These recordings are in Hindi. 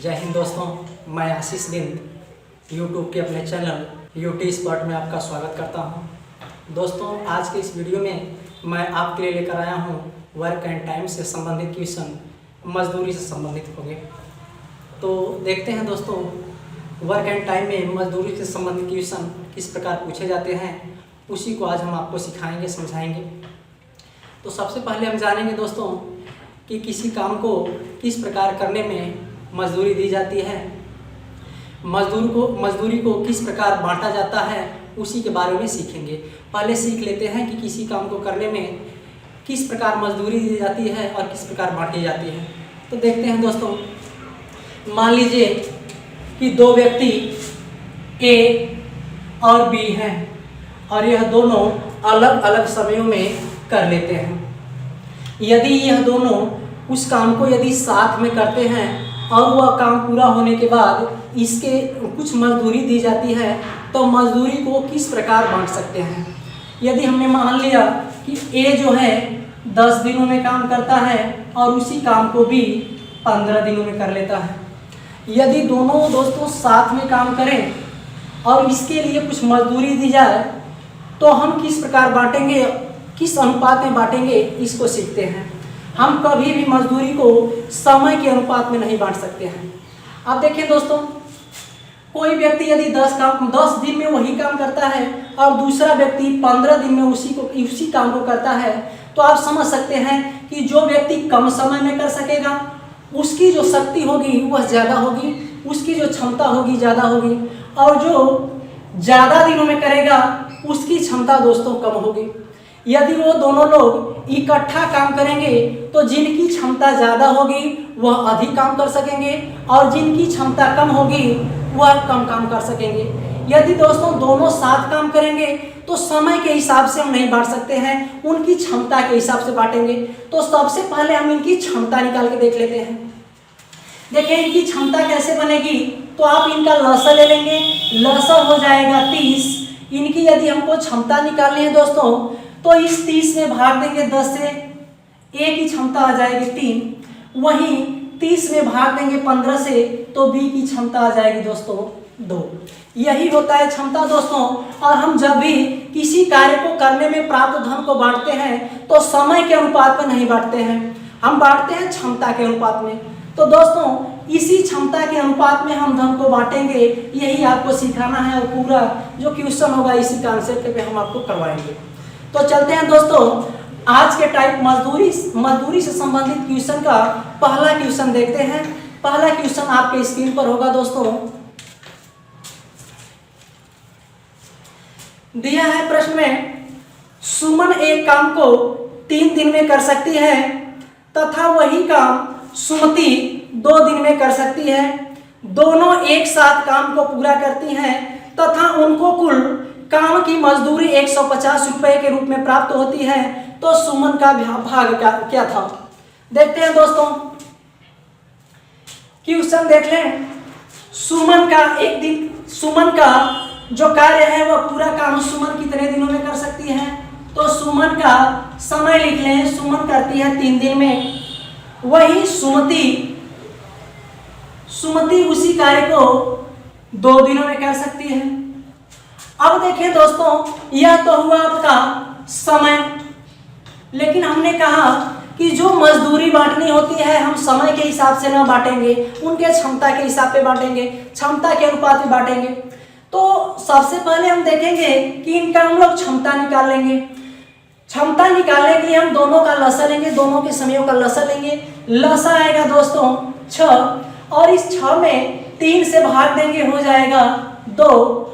जय हिंद दोस्तों, मैं आशीष बिंद यूट्यूब के अपने चैनल यूटी स्पॉट में आपका स्वागत करता हूं। दोस्तों, आज के इस वीडियो में मैं आपके लिए लेकर आया हूं वर्क एंड टाइम से संबंधित क्वेश्चन, मजदूरी से संबंधित होंगे। तो देखते हैं दोस्तों, वर्क एंड टाइम में मजदूरी से संबंधित क्वेश्चन किस प्रकार पूछे जाते हैं, उसी को आज हम आपको सिखाएंगे, समझाएंगे। तो सबसे पहले हम जानेंगे दोस्तों कि किसी काम को किस प्रकार करने में मजदूरी दी जाती है, मजदूरी को किस प्रकार बांटा जाता है, उसी के बारे में सीखेंगे। पहले सीख लेते हैं कि किसी काम को करने में किस प्रकार मजदूरी दी जाती है और किस प्रकार बांटी जाती है। तो देखते हैं दोस्तों, मान लीजिए कि दो व्यक्ति ए और बी हैं और यह दोनों अलग अलग समयों में कर लेते हैं। यदि यह दोनों उस काम को यदि साथ में करते हैं और वह काम पूरा होने के बाद इसके कुछ मजदूरी दी जाती है, तो मजदूरी को किस प्रकार बांट सकते हैं। यदि हमने मान लिया कि ए जो है 10 दिनों में काम करता है और उसी काम को भी 15 दिनों में कर लेता है। यदि दोनों दोस्तों साथ में काम करें और इसके लिए कुछ मजदूरी दी जाए, तो हम किस प्रकार बांटेंगे, किस अनुपात में बांटेंगे, इसको सीखते हैं। हम कभी भी मजदूरी को समय के अनुपात में नहीं बांट सकते हैं। अब देखिए दोस्तों, कोई व्यक्ति यदि 10 दिन में वही काम करता है और दूसरा व्यक्ति 15 दिन में उसी काम को करता है, तो आप समझ सकते हैं कि जो व्यक्ति कम समय में कर सकेगा उसकी जो शक्ति होगी वह ज़्यादा होगी, उसकी जो क्षमता होगी ज़्यादा होगी, और जो ज़्यादा दिनों में करेगा उसकी क्षमता दोस्तों कम होगी। यदि वो दोनों लोग इकट्ठा काम करेंगे तो जिनकी क्षमता ज़्यादा होगी वह अधिक काम कर सकेंगे और जिनकी क्षमता कम होगी वह कम काम कर सकेंगे। यदि दोस्तों दोनों साथ काम करेंगे तो समय के हिसाब से हम नहीं बांट सकते हैं, उनकी क्षमता के हिसाब से बांटेंगे। तो सबसे पहले हम इनकी क्षमता निकाल के देख लेते हैं। देखिए इनकी क्षमता कैसे बनेगी, तो आप इनका लसर ले लेंगे, लसर हो जाएगा 30। इनकी यदि हमको क्षमता निकालनी है दोस्तों, तो इस 30 में भाग देंगे 10 से, ए की क्षमता आ जाएगी 3। वहीं 30 में भाग देंगे 15 से, तो बी की क्षमता आ जाएगी दोस्तों 2। यही होता है क्षमता दोस्तों। और हम जब भी किसी कार्य को करने में प्राप्त धन को बांटते हैं तो समय के अनुपात में नहीं बांटते हैं, हम बांटते हैं क्षमता के अनुपात में। तो दोस्तों इसी क्षमता के अनुपात में हम धन को बांटेंगे, यही आपको सिखाना है और पूरा जो क्वेश्चन होगा इसी कॉन्सेप्ट पे हम आपको करवाएंगे। तो चलते हैं दोस्तों, आज के टाइप मजदूरी से संबंधित क्वेश्चन का पहला क्वेश्चन देखते हैं। पहला क्वेश्चन आपके स्क्रीन पर होगा दोस्तों। दिया है प्रश्न में, सुमन एक काम को 3 दिन में कर सकती है तथा वही काम सुमति 2 दिन में कर सकती है। दोनों एक साथ काम को पूरा करती हैं तथा उनको कुल काम की मजदूरी 150 रुपए के रूप में प्राप्त होती है, तो सुमन का भाग क्या था। देखते हैं दोस्तों, क्वेश्चन देख लें। सुमन का जो कार्य है वह पूरा काम सुमन कितने दिनों में कर सकती है, तो सुमन का समय लिख लें। सुमन करती है 3 दिन में, वही सुमति उसी कार्य को 2 दिनों में कर सकती है। अब देखिए दोस्तों, यह तो हुआ आपका समय, लेकिन हमने कहा कि जो मजदूरी बांटनी होती है हम समय के हिसाब से ना बांटेंगे, उनके क्षमता के हिसाब पे बांटेंगे, क्षमता के अनुपात में बांटेंगे। तो सबसे पहले हम देखेंगे कि इनका हम लोग क्षमता निकाल लेंगे। क्षमता निकालने के लिए हम दोनों का लसर लेंगे, दोनों के समयों का लसर लेंगे। लसर आएगा दोस्तों 6, और इस 6 में 3 से भाग देंगे, हो जाएगा 2।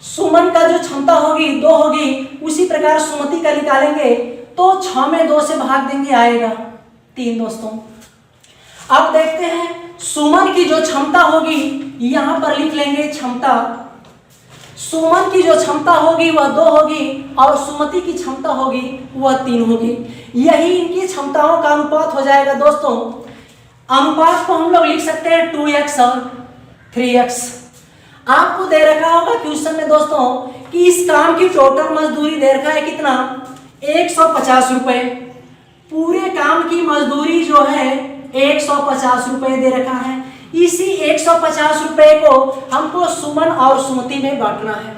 सुमन का जो क्षमता होगी 2 होगी, उसी प्रकार सुमति का निकालेंगे तो 6 में 2 से भाग देंगे, आएगा 3 दोस्तों। अब देखते हैं सुमन की जो क्षमता होगी, यहां पर लिख लेंगे क्षमता। सुमन की जो क्षमता होगी वह 2 होगी और सुमति की क्षमता होगी वह 3 होगी। यही इनकी क्षमताओं का अनुपात हो जाएगा दोस्तों। अनुपात को हम लोग लिख सकते हैं 2x और 3x। आपको दे रखा होगा क्वेश्चन में दोस्तों कि इस काम की टोटल मजदूरी दे रखा है कितना, 150 रुपए। पूरे काम की मजदूरी जो है 150 रुपए दे रखा है। इसी 150 रुपए को हमको सुमन और सुमति में बांटना है।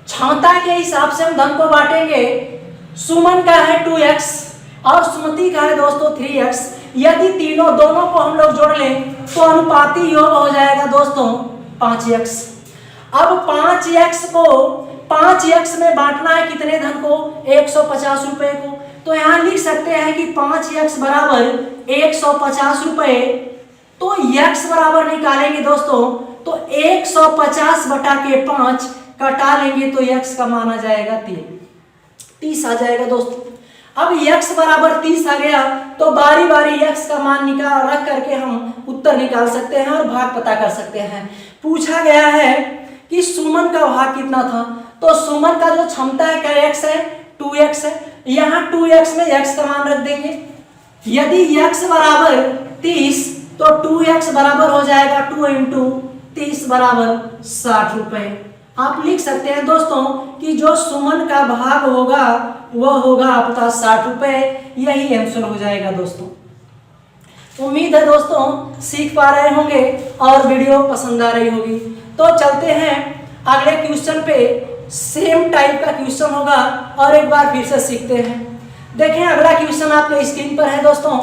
क्षमता के हिसाब से हम धन को बांटेंगे। सुमन का है 2x और सुमति का है दोस्तों 3x। यदि दोनों को हम लोग जोड़ लें तो अनुपाती योग हो जाएगा दोस्तों 5x। अब 5x को 5x में बांटना है कितने धन को? 150 रुपए को। तो यहाँ लिख सकते हैं कि 5x बराबर 150 रुपए। तो x बराबर निकालेंगे दोस्तों तो 150 बटा के 5 कटा लेंगे तो x का मान आ जाएगा 30 आ जाएगा दोस्तों। अब x बराबर 30 आ गया तो बारी बारी x का मान निकाल रख करके हम उत्तर निकाल सकते हैं और भाग पता कर सकते हैं। पूछा गया है कि सुमन का भाग कितना था, तो सुमन का जो क्षमता है क्या x है? 2x है। यहाँ 2x में x का मान रख देंगे। यदि x बराबर 30 तो 2x बराबर हो जाएगा 2 इंटू 30 बराबर 60 रुपए। आप लिख सकते हैं दोस्तों कि जो सुमन का भाग होगा वह होगा आपका 60 रुपए। यही आंसर हो जाएगा दोस्तों। उम्मीद है दोस्तों सीख पा रहे होंगे और वीडियो पसंद आ रही होगी। तो चलते हैं अगले क्वेश्चन पे। सेम टाइप का क्वेश्चन होगा और एक बार फिर से सीखते हैं। देखें अगला क्वेश्चन आपके स्क्रीन पर है दोस्तों।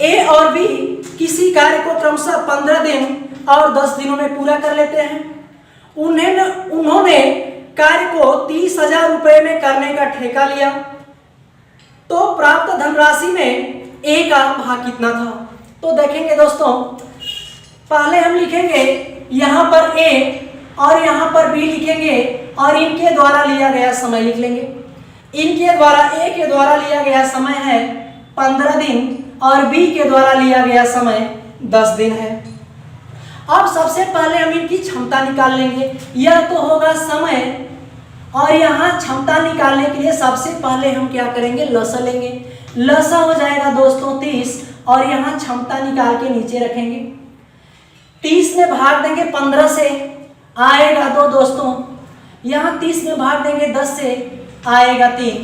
ए और बी किसी कार्य को क्रमशः 15 दिन और 10 दिनों में पूरा कर लेते हैं। उन्होंने कार्य को 30,000 रुपए में करने का ठेका लिया, तो प्राप्त धनराशि में ए का भाग कितना था? तो देखेंगे दोस्तों, पहले हम लिखेंगे यहाँ पर ए और यहाँ पर बी लिखेंगे और इनके द्वारा लिया गया समय लिख लेंगे। इनके द्वारा ए के द्वारा लिया गया समय है 15 दिन और बी के द्वारा लिया गया समय 10 दिन है। अब सबसे पहले हम इनकी क्षमता निकाल लेंगे। यह तो होगा समय और यहाँ क्षमता निकालने के लिए सबसे पहले हम क्या करेंगे? लसा लेंगे। लसा हो जाएगा दोस्तों 30 और यहाँ क्षमता निकाल के नीचे रखेंगे। 30 में भाग देंगे 15 से आएगा 2 दोस्तों। यहाँ 30 में भाग देंगे 10 से आएगा 3।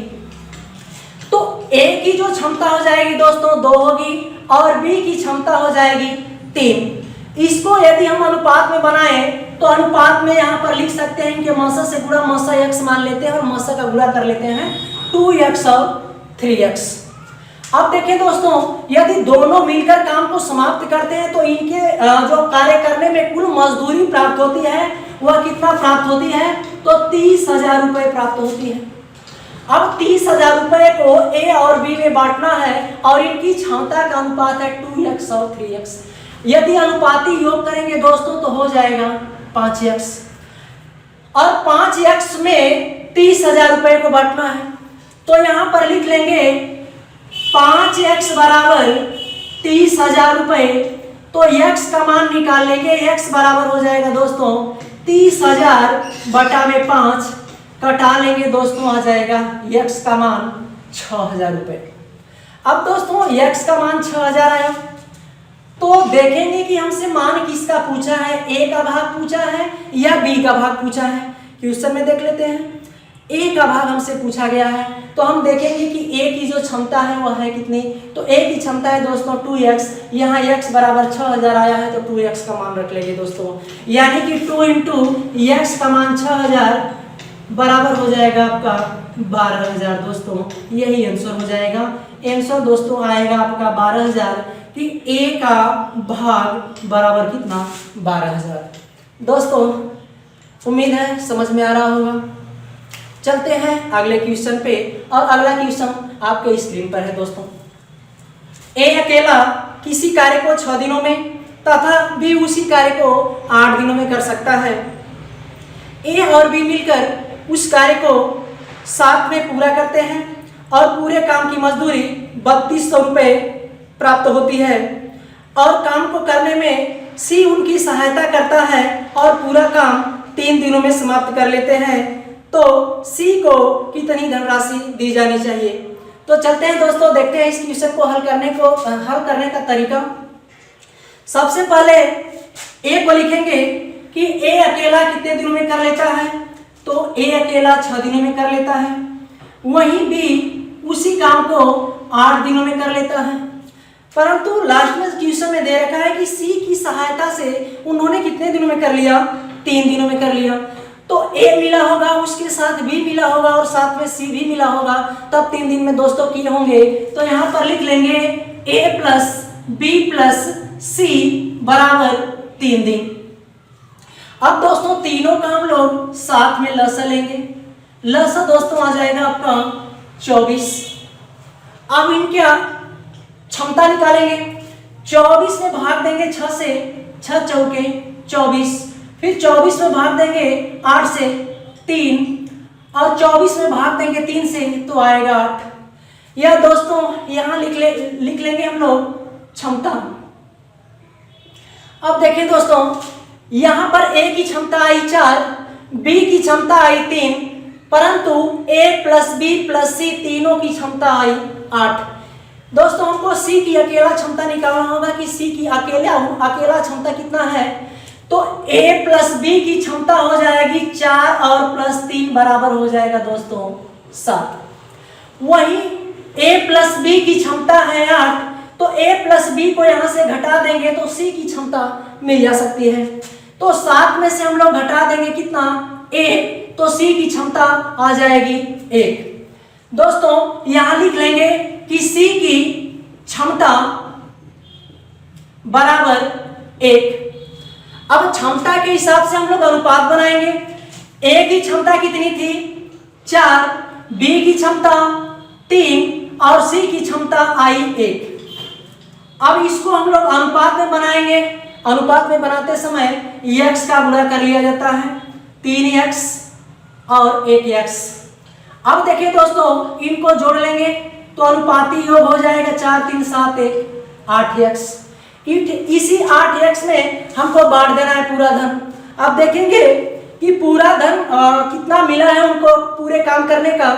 तो ए की जो क्षमता हो जाएगी दोस्तों 2 होगी और बी की क्षमता हो जाएगी 3। इसको यदि हम अनुपात में बनाएं तो अनुपात में यहाँ पर लिख सकते हैं कि मसा से गुणा मसा x मान लेते हैं और मसा का गुणा कर लेते हैं 2x और 3x। अब देखें दोस्तों, यदि दोनों मिलकर काम को समाप्त करते हैं तो इनके जो कार्य करने में कुल मजदूरी प्राप्त होती है वह कितना प्राप्त होती है? तो 30,000 रुपए प्राप्त होती है। अब 30,000 रुपए को ए और बी में बांटना है और इनकी क्षमता का अनुपात है 2x और 3x। यदि अनुपाती योग करेंगे दोस्तों तो हो जाएगा 5x और 5x में 30,000 रुपए को बांटना है। तो यहाँ पर लिख लेंगे 5x बराबर 30,000 रुपए। तो x का मान निकाल लेंगे। x बराबर हो जाएगा दोस्तों 30,000 बटा में 5 कटा लेंगे दोस्तों, आ जाएगा x का मान 6,000 रुपए। अब दोस्तों x का मान 6,000 आया तो देखेंगे कि हमसे मान किसका पूछा है? ए का भाग पूछा है या बी का भाग पूछा है? क्वेश्चन में देख लेते हैं। ए का भाग हमसे पूछा गया है तो हम देखेंगे कि ए की जो क्षमता है वह है कितनी? तो ए की क्षमता है दोस्तों 2x। यहाँ x बराबर 6,000 आया है तो 2x का मान रख लेंगे दोस्तों। यानी कि 2 इंटू x का मान 6,000 बराबर हो जाएगा आपका 12,000 दोस्तों। यही आंसर हो जाएगा। आंसर दोस्तों आएगा आपका 12,000 कि ए का भाग बराबर कितना? 12,000। दोस्तों उम्मीद है समझ में आ रहा होगा। चलते हैं अगले क्वेश्चन पे और अगला क्वेश्चन आपके स्क्रीन पर है दोस्तों। ए अकेला किसी कार्य को 6 दिनों में तथा बी उसी कार्य को 8 दिनों में कर सकता है। ए और बी मिलकर उस कार्य को 7 में पूरा करते हैं और पूरे काम की मजदूरी 3200 रुपये प्राप्त होती है और काम को करने में सी उनकी सहायता करता है और पूरा काम 3 दिनों में समाप्त कर लेते हैं। तो सी को कितनी धनराशि दी जानी चाहिए? तो चलते हैं दोस्तों, देखते हैं इस क्वेश्चन को हल करने का तरीका। सबसे पहले ए को लिखेंगे कि ए अकेला कितने दिनों में कर लेता है? तो ए अकेला 6 दिनों में कर लेता है। वहीं बी उसी काम को 8 दिनों में कर लेता है। परंतु लास्ट में क्वेश्चन में दे रखा है कि सी की सहायता से उन्होंने कितने दिनों में कर लिया, 3 दिनों में कर लिया। तो ए मिला होगा, उसके साथ बी मिला होगा और साथ में सी भी मिला होगा, तब 3 दिन में दोस्तों किए होंगे। तो यहाँ पर लिख लेंगे ए प्लस बी प्लस सी बराबर 3 दिन। अब दोस्तों तीनों का हम लोग साथ में लसा लेंगे। लसा दोस्तों आ जाएगा आपका 24। अब इनका क्षमता निकालेंगे। 24 में भाग देंगे 6 से, 6 चौके 24, फिर 24 में भाग देंगे 8 से 3, और 24 में भाग देंगे 3 से, तो आएगा 8। यह दोस्तों यहाँ लिख लेंगे हम लोग क्षमता। अब देखें दोस्तों, यहाँ पर ए की क्षमता आई 4, बी की क्षमता आई 3, परंतु ए प्लस बी प्लस सी तीनों की क्षमता आई 8। दोस्तों हमको सी की अकेला क्षमता निकालना होगा कि सी की अकेला क्षमता कितना है। तो a प्लस बी की क्षमता हो जाएगी 4 और प्लस 3 बराबर हो जाएगा दोस्तों 7। वहीं a प्लस बी की क्षमता है 8, तो a प्लस बी को यहां से घटा देंगे तो c की क्षमता मिल जा सकती है। तो 7 में से हम लोग घटा देंगे कितना, 1, तो c की क्षमता आ जाएगी 1। दोस्तों यहां लिख लेंगे कि c की क्षमता बराबर 1। अब क्षमता के हिसाब से हम लोग अनुपात बनाएंगे। ए की क्षमता कितनी थी, 4, बी की क्षमता 3 और सी की क्षमता आई 1। अब इसको हम लोग अनुपात में बनाएंगे। अनुपात में बनाते समय x का गुणा कर लिया जाता है, 3x और 1x। अब देखिए दोस्तों इनको जोड़ लेंगे तो अनुपाती योग हो जाएगा 4 3 7 1 8x। इसी 8x में हमको बांट देना है पूरा धन। अब देखेंगे कि पूरा धन कितना मिला है उनको पूरे काम करने का।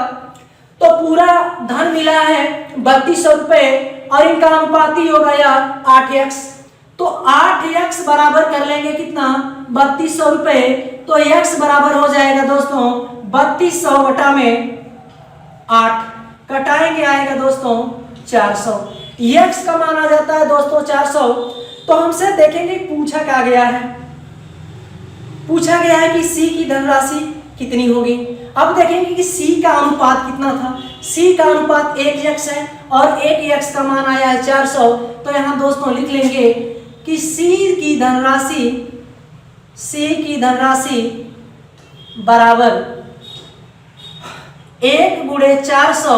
तो पूरा धन मिला है 3200 रुपए और इनका अनुपाती हो गया 8x। तो 8x बराबर कर लेंगे कितना, 3200 रुपए। तो x बराबर हो जाएगा दोस्तों 3200 बटा में 8, कटाएंगे आएगा दोस्तों 400। x का मान आ जाता है दोस्तों 400। तो हमसे देखेंगे पूछा क्या गया है। पूछा गया है कि c की धनराशि कितनी होगी। अब देखेंगे कि c का अनुपात कितना था। c का अनुपात 1x है और 1x का मान आया है 400। तो यहाँ दोस्तों लिख लेंगे कि c की धनराशि बराबर 1 गुणे 400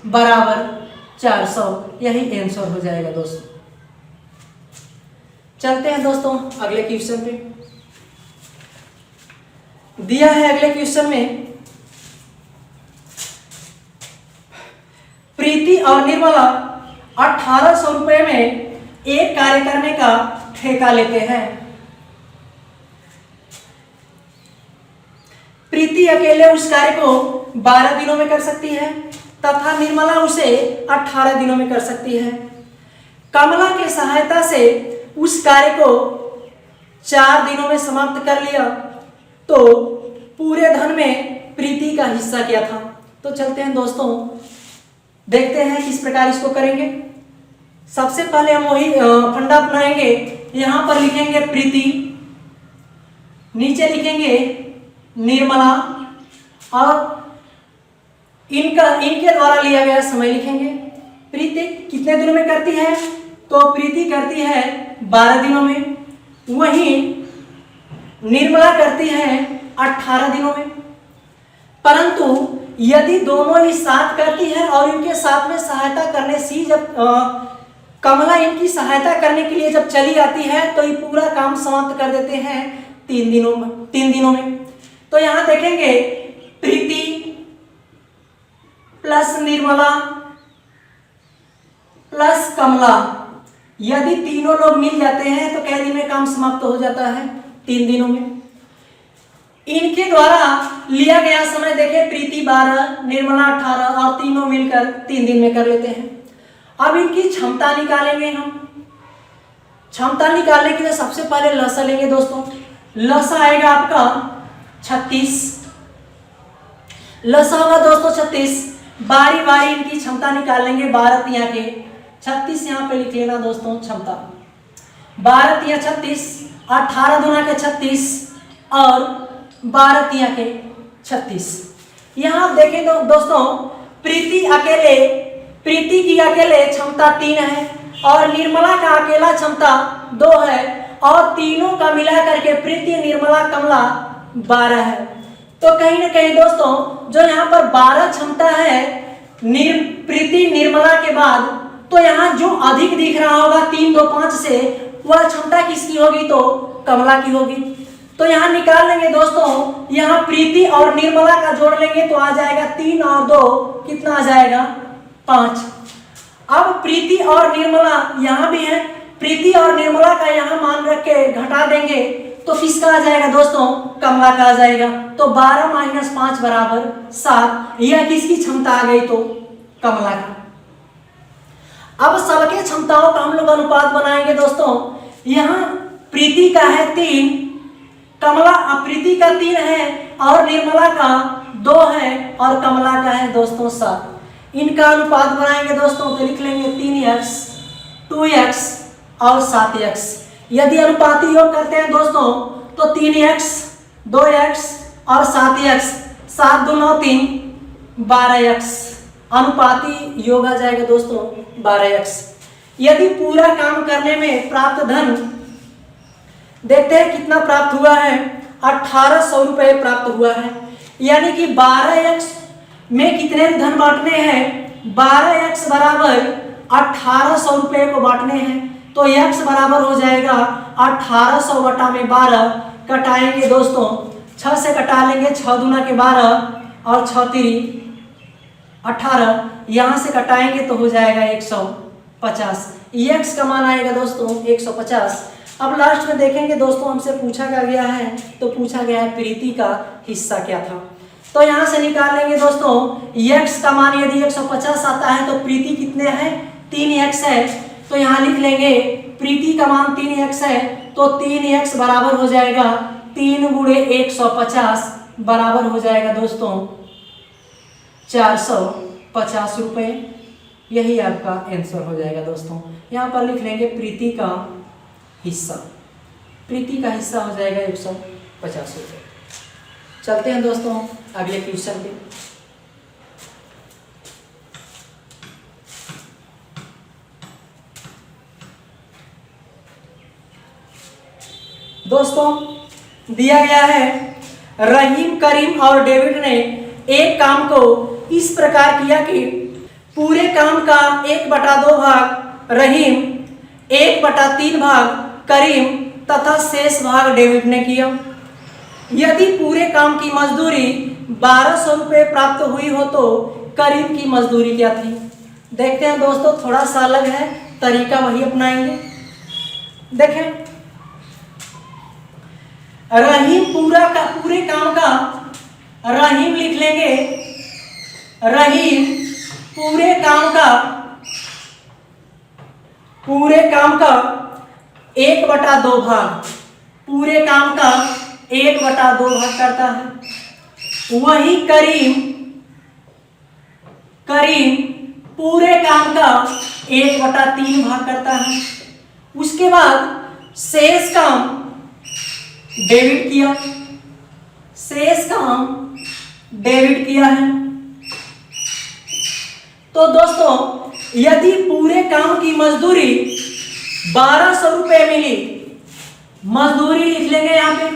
बराबर 400। यही आंसर हो जाएगा दोस्तों। चलते हैं दोस्तों अगले क्वेश्चन पे। दिया है अगले क्वेश्चन में, प्रीति और निर्मला 1800 रुपए में एक कार्य करने का ठेका लेते हैं। प्रीति अकेले उस कार्य को 12 दिनों में कर सकती है तथा निर्मला उसे 18 दिनों में कर सकती है। कमला की सहायता से उस कार्य को 4 दिनों में समाप्त कर लिया, तो पूरे धन में प्रीति का हिस्सा क्या था। तो चलते हैं दोस्तों, देखते हैं किस प्रकार इसको करेंगे। सबसे पहले हम वही फंडा अपनाएंगे। यहां पर लिखेंगे प्रीति, नीचे लिखेंगे निर्मला और इनके द्वारा लिया गया समय लिखेंगे। प्रीति कितने दिनों में करती है, तो प्रीति करती है 12 दिनों में, वहीं निर्मला करती है 18 दिनों में। परंतु यदि दोनों ही साथ करती है और इनके साथ में सहायता करने से जब कमला इनकी सहायता करने के लिए जब चली आती है तो ये पूरा काम समाप्त कर देते हैं 3 दिनों में। तो यहां देखेंगे प्रीति प्लस निर्मला प्लस कमला, यदि तीनों लोग मिल जाते हैं तो कै दिन में काम समाप्त हो जाता है, 3 दिनों में। इनके द्वारा लिया गया समय देखें, प्रीति 12, निर्मला 18 और तीनों मिलकर 3 दिन में कर लेते हैं। अब इनकी क्षमता निकालेंगे हम। क्षमता निकालने के लिए सबसे पहले लसा लेंगे दोस्तों। लसा आएगा आपका 36। लसा होगा दोस्तों 36। बारी बारी इनकी क्षमता निकालेंगे 12 तिया के 36 यहाँ पे लिख लेना दोस्तों क्षमता। 12 तिया 36, 18 दूना के 36 और 12 तिया के 36। यहाँ आप देखें तो दोस्तों प्रीति की अकेले क्षमता 3 है और निर्मला का अकेला क्षमता 2 है और तीनों का मिला करके प्रीति, निर्मला, कमला 12 है। तो कहीं ना कहीं दोस्तों जो यहाँ पर 12 क्षमता है प्रीति निर्मला के बाद, तो यहाँ जो अधिक दिख रहा होगा 3, 2, 5 से, वह क्षमता किसकी होगी? तो कमला की होगी। तो यहाँ निकाल लेंगे दोस्तों, यहाँ प्रीति और निर्मला का जोड़ लेंगे तो आ जाएगा 3 और 2 कितना आ जाएगा? 5। अब प्रीति और निर्मला यहाँ भी है, प्रीति और निर्मला का यहाँ मान रख के घटा देंगे तो किसका आ जाएगा दोस्तों? कमला का आ जाएगा। तो 12 - 5 बराबर 7। यह किसकी क्षमता आ गई? तो कमला का। अब सबके क्षमताओं का हम लोग अनुपात बनाएंगे दोस्तों। यहाँ प्रीति का है 3, प्रीति का 3 है और निर्मला का 2 है और कमला का है दोस्तों 7। इनका अनुपात बनाएंगे दोस्तों तो लिख लेंगे 3x, 2x और 7x। यदि अनुपाती योग करते हैं दोस्तों तो 3x, 2x और 7x, 7 2 9 3, 12x। अनुपाती योग आ जाएगा दोस्तों 12x। यदि पूरा काम करने में प्राप्त धन देखते हैं कितना प्राप्त हुआ है, 1800 रुपये प्राप्त हुआ है। यानी कि 12x में कितने धन बांटने हैं? 12x बराबर 1800 रुपये को बांटने हैं। तो x बराबर हो जाएगा 1800 बटा में 12, कटाएंगे दोस्तों 6 से कटा लेंगे, 6 दूना के 12 और 6 तिरी 18, यहाँ से कटाएंगे तो हो जाएगा 150। x का मान आएगा दोस्तों 150। अब लास्ट में देखेंगे दोस्तों, हमसे पूछा गया है तो पूछा गया है प्रीति का हिस्सा क्या था। तो यहाँ से निकाल लेंगे दोस्तों, x का मान यदि 150 आता है तो प्रीति कितने हैं? 3x है। तो यहाँ लिख लेंगे प्रीति का मान 3x है तो 3x बराबर हो जाएगा 3 × 150 बराबर हो जाएगा दोस्तों 450 रुपये। यही आपका आंसर हो जाएगा दोस्तों। यहाँ पर लिख लेंगे प्रीति का हिस्सा। प्रीति का हिस्सा हो जाएगा 150 रुपये। चलते हैं दोस्तों अगले क्वेश्चन पे। दोस्तों दिया गया है रहीम, करीम और डेविड ने एक काम को इस प्रकार किया कि पूरे काम का 1/2 भाग रहीम, 1/3 भाग करीम तथा शेष भाग डेविड ने किया। यदि पूरे काम की मजदूरी 1200 रुपये प्राप्त हुई हो तो करीम की मजदूरी क्या थी? देखते हैं दोस्तों, थोड़ा सा अलग है, तरीका वही अपनाएंगे। देखें, रहीम पूरे काम का, रहीम लिख लेंगे, रहीम पूरे काम का 1/2 भाग, पूरे काम का 1/2 भाग करता है। वही करीम पूरे काम का 1/3 भाग करता है। उसके बाद शेष काम डेविड किया, शेष काम डेविड किया है। तो दोस्तों यदि पूरे काम की मजदूरी 1200 रुपये मिली, मजदूरी लिख लेंगे यहाँ पे,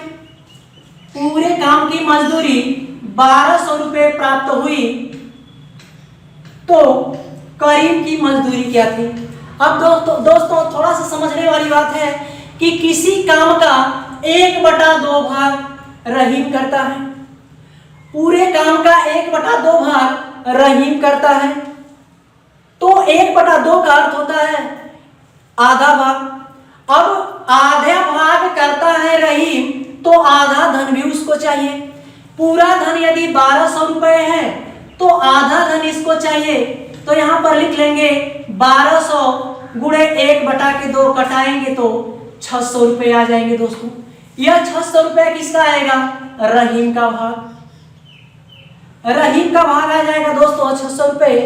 पूरे काम की मजदूरी 1200 रुपये प्राप्त हुई तो करीम की मजदूरी क्या थी? अब दोस्तों थोड़ा सा समझने वाली बात है कि किसी काम का 1/2 भाग रहीम करता है, पूरे काम का 1/2 भाग रहीम करता है। तो 1/2 का अर्थ होता है आधा भाग। अब आधा भाग करता है रहीम तो आधा धन भी उसको चाहिए। पूरा धन यदि 1200 रुपये है तो आधा धन इसको चाहिए। तो यहाँ पर लिख लेंगे 1200 × 1/2 कटाएंगे तो 600 रुपये आ जाएंगे दोस्तों। यह 600 रुपये किसका आएगा? रहीम का भाग। रहीम का भाग आ जाएगा दोस्तों 600 रुपये।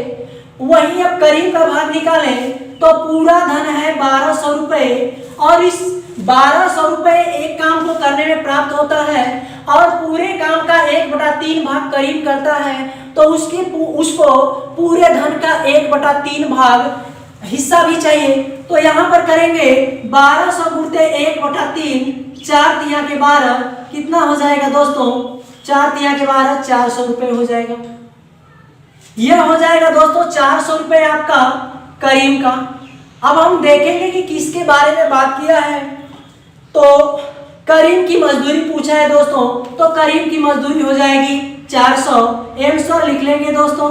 वहीं अब करीम का भाग निकालें तो पूरा धन है 1200 रुपये, और इस 1200 रुपये एक काम को करने में प्राप्त होता है और पूरे काम का 1/3 भाग करीम करता है, तो उसको पूरे धन का 1/3 भाग हिस्सा भी चाहिए। तो यहाँ पर करेंगे 1200 गुणते 1/3, 4 तिया के 12, कितना हो जाएगा दोस्तों? 4 तिया के 12, 400 रुपये हो जाएगा। यह हो जाएगा दोस्तों 400 रुपये आपका करीम का। अब हम देखेंगे कि किसके बारे में बात किया है। तो करीम की मजदूरी पूछा है दोस्तों, तो करीम की मजदूरी हो जाएगी 400। आंसर लिख लेंगे दोस्तों,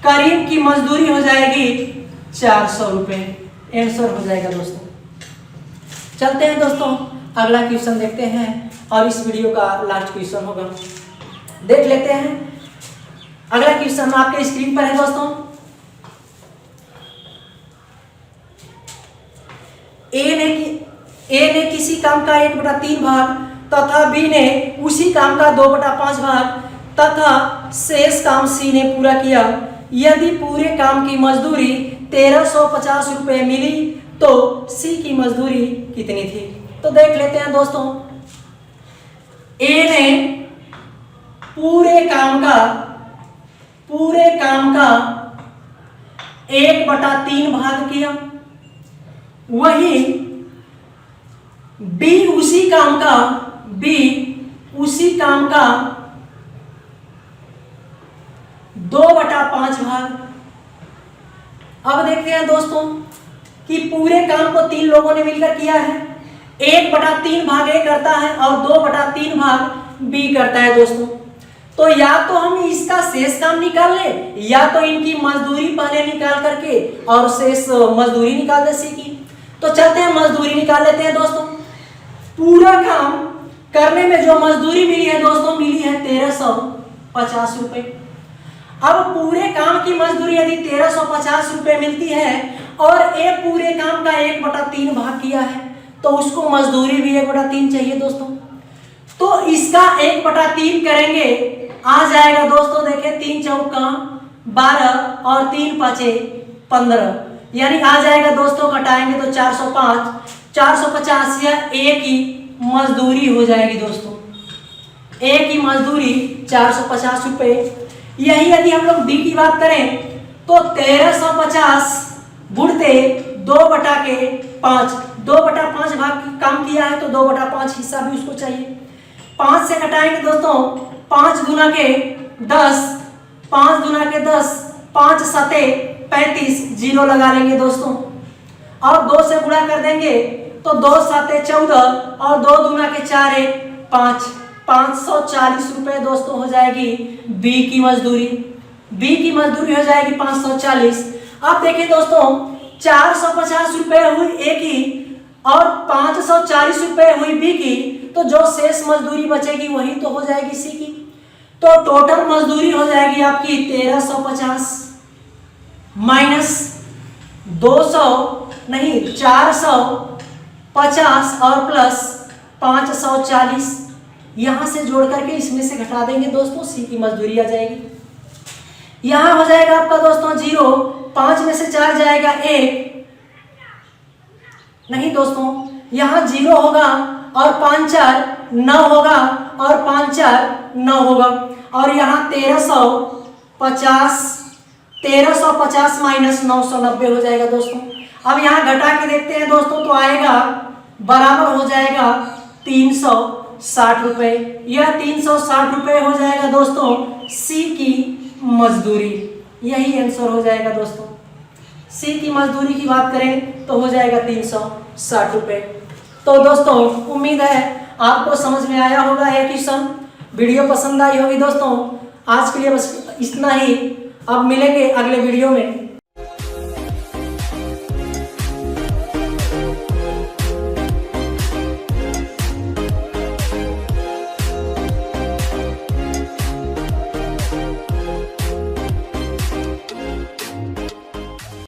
करीम की मजदूरी हो जाएगी 400 रुपये, आंसर हो जाएगा दोस्तों। चलते हैं दोस्तों, अगला क्वेश्चन देखते हैं और इस वीडियो का लास्ट क्वेश्चन होगा, देख लेते हैं। अगला क्वेश्चन आपके स्क्रीन पर है दोस्तों। ए ने किसी काम का 1/3 भाग तथा बी ने उसी काम का 2/5 भाग तथा शेष काम सी ने पूरा किया। यदि पूरे काम की मजदूरी 1350 रुपये मिली तो सी की मजदूरी कितनी थी? तो देख लेते हैं दोस्तों। ए ने पूरे काम का 1/3 भाग किया, वही बी उसी काम का 2/5 भाग। अब देखते हैं दोस्तों कि पूरे काम को 3 लोगों ने मिलकर किया है। 1/3 भाग ए करता है और 2/3 भाग बी करता है दोस्तों। तो या तो हम इसका शेष काम निकाल ले, या तो इनकी मजदूरी पहले निकाल करके और शेष मजदूरी निकाल दे सी की। तो चलते हैं मजदूरी निकाल लेते हैं दोस्तों। पूरा काम करने में जो मजदूरी मिली है दोस्तों, मिली है 1350 रुपये। अब पूरे काम की मजदूरी यदि 1350 रुपये मिलती है और ए पूरे काम का 1/3 भाग किया है, तो उसको मजदूरी भी 1/3 चाहिए दोस्तों। तो इसका 1/3 करेंगे, आ जाएगा दोस्तों, देखें 3 चौका 12 और 3 पाँचे 15, यानी आ जाएगा दोस्तों, घटाएंगे तो 405, 450 या ए की मजदूरी हो जाएगी दोस्तों। ए की मजदूरी 450 रुपये। यही यदि हम लोग बी की बात करें तो 1350 गुणते 2/5, 2/5 भाग काम किया है तो 2/5 हिस्सा भी उसको चाहिए। 5 से घटाएंगे दोस्तों, 5 दूना के 10, 5 दूना के 10, 5 सते 35, 0 लगा लेंगे दोस्तों। और 2 से गुणा कर देंगे तो 2 साते 14 और 2 दूना के 4 5, 540 रुपये दोस्तों हो जाएगी बी की मजदूरी। बी की मजदूरी हो जाएगी 540। अब देखिए दोस्तों, 450 रुपये हुई ए की और 540 रुपये हुई बी की, तो जो शेष मजदूरी बचेगी वही तो हो जाएगी सी की। तो टोटल मजदूरी हो जाएगी आपकी 1350 माइनस 450 और प्लस 540, यहां से जोड़ करके इसमें से घटा देंगे दोस्तों, सी की मजदूरी आ जाएगी। यहां हो जाएगा आपका दोस्तों 0, 5 में से 4 जाएगा 1, नहीं दोस्तों, यहां 0 होगा और 5 4 9 होगा और 5 4 9 होगा, और यहाँ 1350 माइनस 990 हो जाएगा दोस्तों। अब यहाँ घटा के देखते हैं दोस्तों, तो आएगा बराबर हो जाएगा 360 रुपये। यह 360 रुपये हो जाएगा दोस्तों सी की मजदूरी। यही आंसर हो जाएगा दोस्तों। सी की मजदूरी की बात करें तो हो जाएगा 360 रुपये। तो दोस्तों उम्मीद है आपको समझ में आया होगा यह क्वेश्चन। वीडियो पसंद आई होगी दोस्तों। आज के लिए बस इतना ही। अब मिलेंगे अगले वीडियो में।